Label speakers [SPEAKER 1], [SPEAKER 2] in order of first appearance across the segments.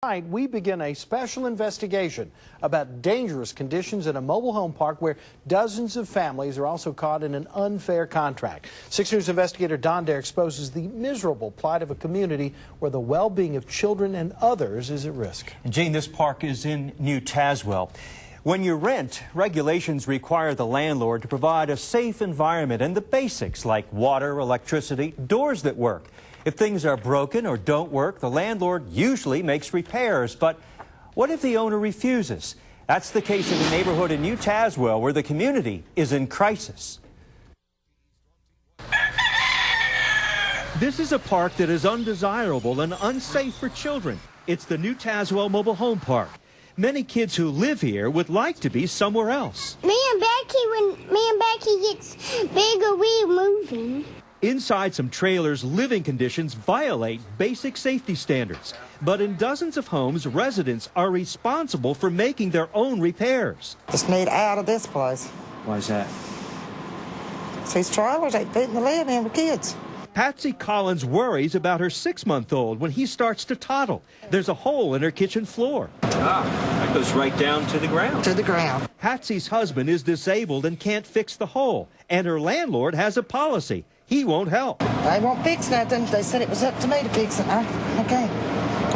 [SPEAKER 1] Tonight, we begin a special investigation about dangerous conditions in a mobile home park where dozens of families are also caught in an unfair contract. 6 News investigator Don Dare exposes the miserable plight of a community where the well-being of children and others is at risk.
[SPEAKER 2] And Gene, this park is in New Tazewell. When you rent, regulations require the landlord to provide a safe environment and the basics like water, electricity, doors that work. If things are broken or don't work, the landlord usually makes repairs. But what if the owner refuses? That's the case in a neighborhood in New Tazewell where the community is in crisis. This is a park that is undesirable and unsafe for children. It's the New Tazewell Mobile Home Park. Many kids who live here would like to be somewhere else.
[SPEAKER 3] When me and Becky gets bigger, we're moving.
[SPEAKER 2] Inside some trailers, living conditions violate basic safety standards. But in dozens of homes, residents are responsible for making their own repairs.
[SPEAKER 4] Just need out of this place.
[SPEAKER 2] Why is that?
[SPEAKER 4] These trailers ain't fitting to live in with kids.
[SPEAKER 2] Patsy Collins worries about her 6-month-old when he starts to toddle. There's a hole in her kitchen floor. That goes right down to the ground.
[SPEAKER 4] To the ground.
[SPEAKER 2] Patsy's husband is disabled and can't fix the hole. And her landlord has a policy. He won't help.
[SPEAKER 4] They won't fix nothing. They said it was up to me to fix it. I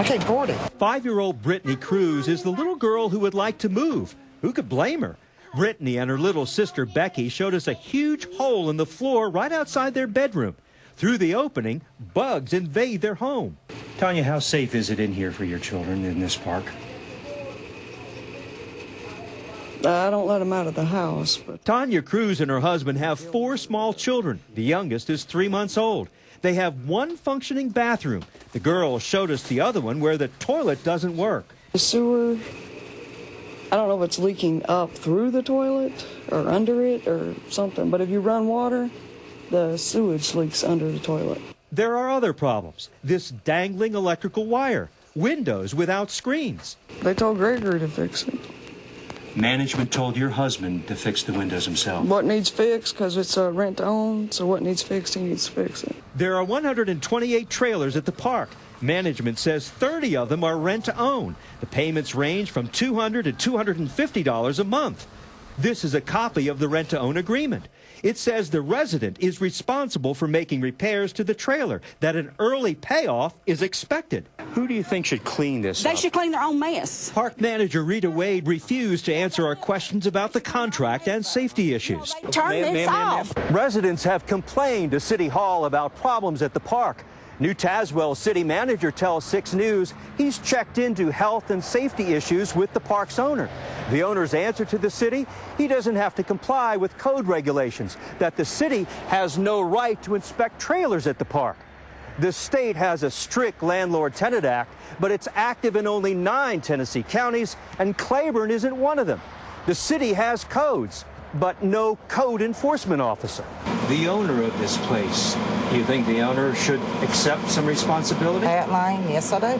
[SPEAKER 4] can't afford it.
[SPEAKER 2] 5-year-old Brittany Cruz is the little girl who would like to move. Who could blame her? Brittany and her little sister Becky showed us a huge hole in the floor right outside their bedroom. Through the opening, bugs invade their home. Tanya, how safe is it in here for your children in this park?
[SPEAKER 5] I don't let them out of the house. But
[SPEAKER 2] Tanya Cruz and her husband have 4 small children. The youngest is 3 months old. They have 1 functioning bathroom. The girl showed us the other one where the toilet doesn't work.
[SPEAKER 5] the sewer, I don't know if it's leaking up through the toilet or under it or something, but if you run water, the sewage leaks under the toilet.
[SPEAKER 2] There are other problems. This dangling electrical wire, windows without screens.
[SPEAKER 5] They told Gregory to fix it.
[SPEAKER 2] Management told your husband to fix the windows himself.
[SPEAKER 5] What needs fixed, because it's a rent-to-own, so what needs fixed, he needs to fix it.
[SPEAKER 2] There are 128 trailers at the park. Management says 30 of them are rent-to-own. The payments range from $200 to $250 a month. This is a copy of the rent-to-own agreement. It says the resident is responsible for making repairs to the trailer, that an early payoff is expected. Who do you think should clean this up?
[SPEAKER 6] They should clean their own mess.
[SPEAKER 2] Park manager Rita Wade refused to answer our questions about the contract and safety issues.
[SPEAKER 6] Turn this off.
[SPEAKER 2] Residents have complained to City Hall about problems at the park. New Tazewell city manager tells 6 News he's checked into health and safety issues with the park's owner. The owner's answer to the city, he doesn't have to comply with code regulations, that the city has no right to inspect trailers at the park. The state has a strict landlord-tenant act, but it's active in only 9 Tennessee counties, and Claiborne isn't one of them. The city has codes, but no code enforcement officer. The owner of this place, do you think the owner should accept some responsibility?
[SPEAKER 4] Pat Lane, yes I do.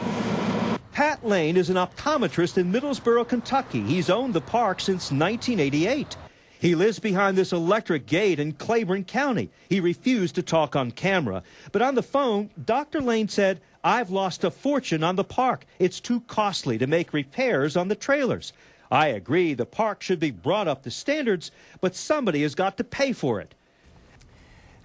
[SPEAKER 2] Pat Lane is an optometrist in Middlesboro, Kentucky. He's owned the park since 1988. He lives behind this electric gate in Claiborne County. He refused to talk on camera. But on the phone, Dr. Lane said, "I've lost a fortune on the park. It's too costly to make repairs on the trailers. I agree the park should be brought up to standards, but somebody has got to pay for it."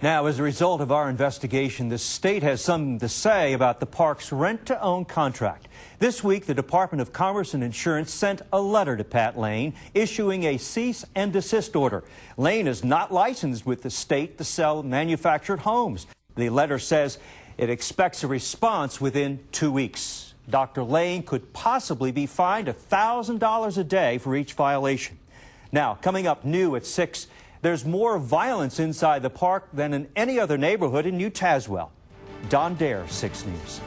[SPEAKER 2] Now, as a result of our investigation, the state has something to say about the park's rent-to-own contract. This week, the Department of Commerce and Insurance sent a letter to Pat Lane, issuing a cease and desist order. Lane is not licensed with the state to sell manufactured homes. The letter says it expects a response within 2 weeks. Dr. Lane could possibly be fined $1,000 a day for each violation. Now, coming up new at 6, there's more violence inside the park than in any other neighborhood in New Tazewell. Don Dare, 6 News.